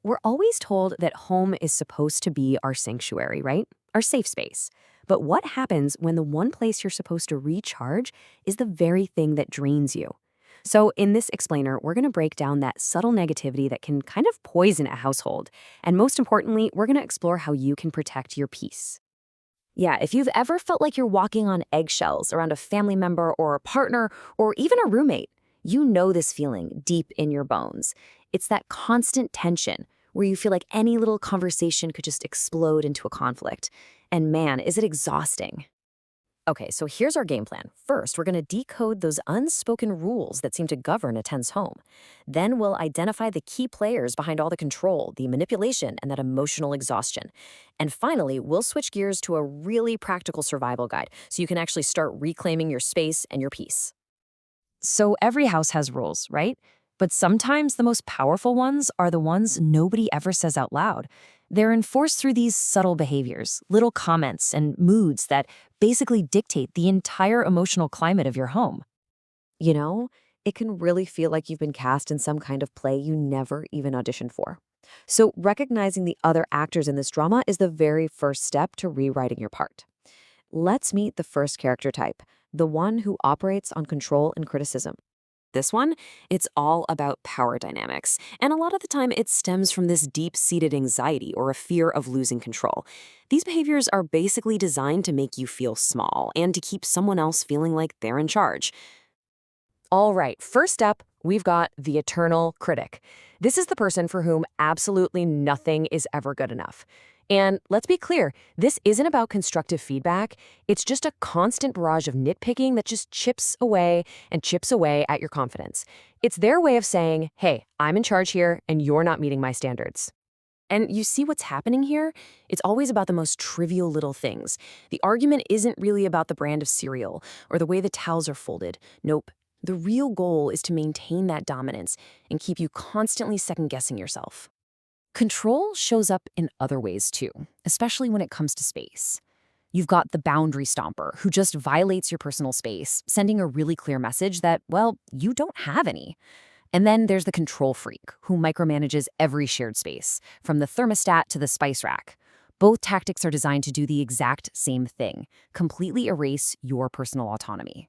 We're always told that home is supposed to be our sanctuary, right? Our safe space. But what happens when the one place you're supposed to recharge is the very thing that drains you? So, in this explainer, we're going to break down that subtle negativity that can kind of poison a household. And most importantly, we're going to explore how you can protect your peace. Yeah, if you've ever felt like you're walking on eggshells around a family member or a partner or even a roommate, you know this feeling deep in your bones. It's that constant tension where you feel like any little conversation could just explode into a conflict. And man, is it exhausting. Okay, so here's our game plan. First, we're going to decode those unspoken rules that seem to govern a tense home. Then we'll identify the key players behind all the control, the manipulation, and that emotional exhaustion. And finally, we'll switch gears to a really practical survival guide so you can actually start reclaiming your space and your peace. So every house has rules, right? But sometimes the most powerful ones are the ones nobody ever says out loud. They're enforced through these subtle behaviors, little comments, and moods that basically dictate the entire emotional climate of your home. You know, it can really feel like you've been cast in some kind of play you never even auditioned for. So, recognizing the other actors in this drama is the very first step to rewriting your part. Let's meet the first character type, the one who operates on control and criticism. This one, it's all about power dynamics, and a lot of the time it stems from this deep-seated anxiety or a fear of losing control. These behaviors are basically designed to make you feel small and to keep someone else feeling like they're in charge. All right, first up, we've got the eternal critic. This is the person for whom absolutely nothing is ever good enough. And let's be clear, this isn't about constructive feedback. It's just a constant barrage of nitpicking that just chips away and chips away at your confidence. It's their way of saying, hey, I'm in charge here and you're not meeting my standards. And you see what's happening here? It's always about the most trivial little things. The argument isn't really about the brand of cereal or the way the towels are folded. Nope. The real goal is to maintain that dominance and keep you constantly second-guessing yourself. Control shows up in other ways too, especially when it comes to space. You've got the boundary stomper who just violates your personal space, sending a really clear message that, well, you don't have any. And then there's the control freak who micromanages every shared space, from the thermostat to the spice rack. Both tactics are designed to do the exact same thing, completely erase your personal autonomy.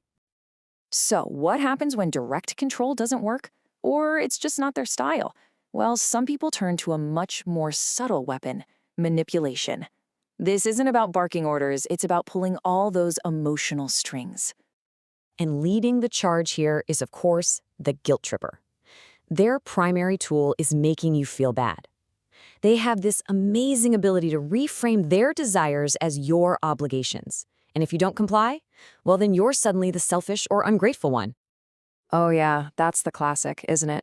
So, what happens when direct control doesn't work? Or it's just not their style? Well, some people turn to a much more subtle weapon, manipulation. This isn't about barking orders, it's about pulling all those emotional strings. And leading the charge here is, of course, the guilt tripper. Their primary tool is making you feel bad. They have this amazing ability to reframe their desires as your obligations. And if you don't comply, well, then you're suddenly the selfish or ungrateful one. Oh, yeah, that's the classic, isn't it?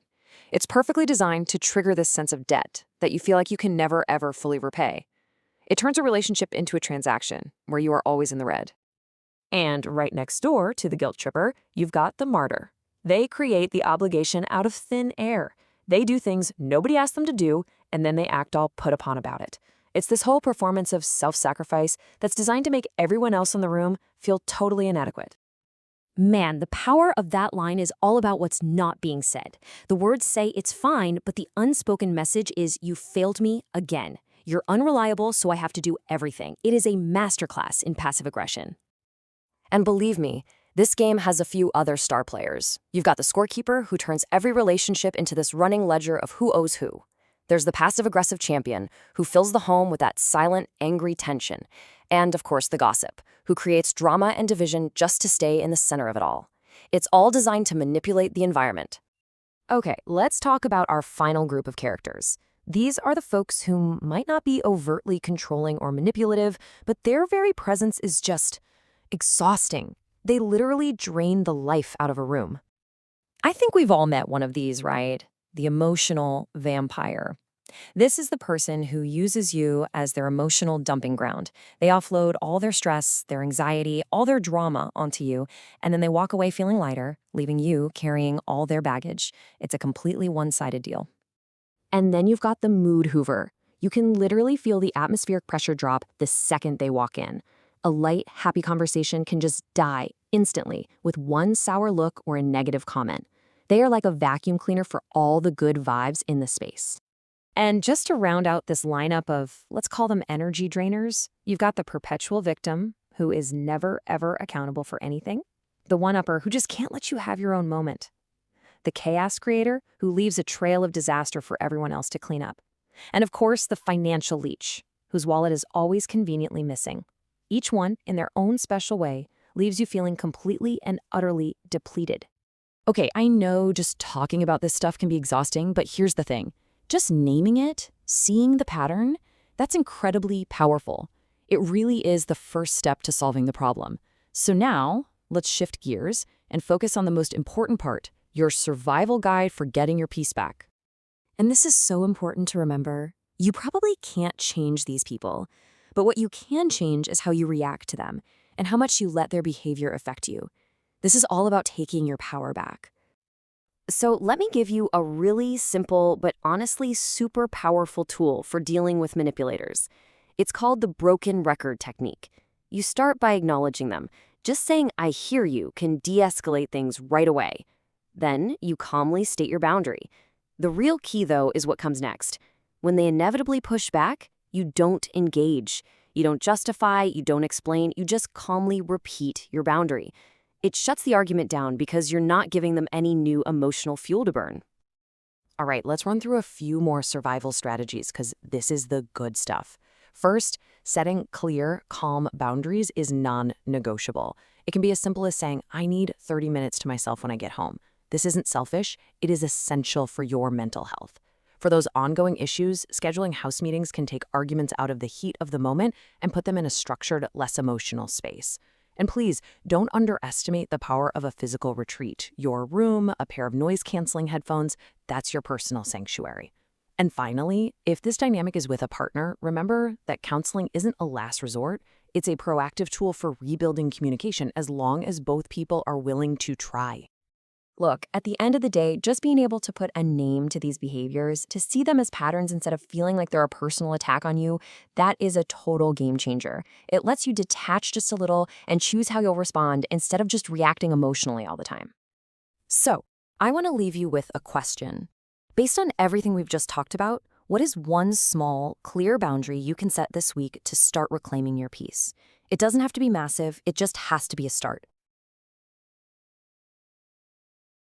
It's perfectly designed to trigger this sense of debt that you feel like you can never, ever fully repay. It turns a relationship into a transaction where you are always in the red. And right next door to the guilt tripper, you've got the martyr. They create the obligation out of thin air. They do things nobody asked them to do, and then they act all put upon about it. It's this whole performance of self-sacrifice that's designed to make everyone else in the room feel totally inadequate. Man, the power of that line is all about what's not being said. The words say it's fine, but the unspoken message is you failed me again. You're unreliable, so I have to do everything. It is a masterclass in passive aggression. And believe me, this game has a few other star players. You've got the scorekeeper who turns every relationship into this running ledger of who owes who. There's the passive-aggressive champion who fills the home with that silent, angry tension. And, of course, the gossip, who creates drama and division just to stay in the center of it all. It's all designed to manipulate the environment. Okay, let's talk about our final group of characters. These are the folks who might not be overtly controlling or manipulative, but their very presence is just exhausting. They literally drain the life out of a room. I think we've all met one of these, right? The emotional vampire. This is the person who uses you as their emotional dumping ground. They offload all their stress, their anxiety, all their drama onto you, and then they walk away feeling lighter, leaving you carrying all their baggage. It's a completely one-sided deal. And then you've got the mood hoover. You can literally feel the atmospheric pressure drop the second they walk in. A light, happy conversation can just die instantly with one sour look or a negative comment. They are like a vacuum cleaner for all the good vibes in the space. And just to round out this lineup of, let's call them energy drainers, you've got the perpetual victim, who is never, ever accountable for anything. The one-upper who just can't let you have your own moment. The chaos creator who leaves a trail of disaster for everyone else to clean up. And of course, the financial leech, whose wallet is always conveniently missing. Each one, in their own special way, leaves you feeling completely and utterly depleted. Okay, I know just talking about this stuff can be exhausting, but here's the thing. Just naming it, seeing the pattern, that's incredibly powerful. It really is the first step to solving the problem. So now, let's shift gears and focus on the most important part, your survival guide for getting your peace back. And this is so important to remember. You probably can't change these people, but what you can change is how you react to them and how much you let their behavior affect you. This is all about taking your power back. So let me give you a really simple but honestly super powerful tool for dealing with manipulators. It's called the broken record technique. You start by acknowledging them. Just saying "I hear you" can de-escalate things right away. Then you calmly state your boundary. The real key, though, is what comes next. When they inevitably push back, you don't engage. You don't justify, you don't explain, you just calmly repeat your boundary. It shuts the argument down because you're not giving them any new emotional fuel to burn. All right, let's run through a few more survival strategies because this is the good stuff. First, setting clear, calm boundaries is non-negotiable. It can be as simple as saying, I need 30 minutes to myself when I get home. This isn't selfish, it is essential for your mental health. For those ongoing issues, scheduling house meetings can take arguments out of the heat of the moment and put them in a structured, less emotional space. And please, don't underestimate the power of a physical retreat. Your room, a pair of noise-canceling headphones, that's your personal sanctuary. And finally, if this dynamic is with a partner, remember that counseling isn't a last resort. It's a proactive tool for rebuilding communication as long as both people are willing to try. Look, at the end of the day, just being able to put a name to these behaviors, to see them as patterns instead of feeling like they're a personal attack on you, that is a total game changer. It lets you detach just a little and choose how you'll respond instead of just reacting emotionally all the time. So, I want to leave you with a question. Based on everything we've just talked about, what is one small, clear boundary you can set this week to start reclaiming your peace? It doesn't have to be massive, it just has to be a start.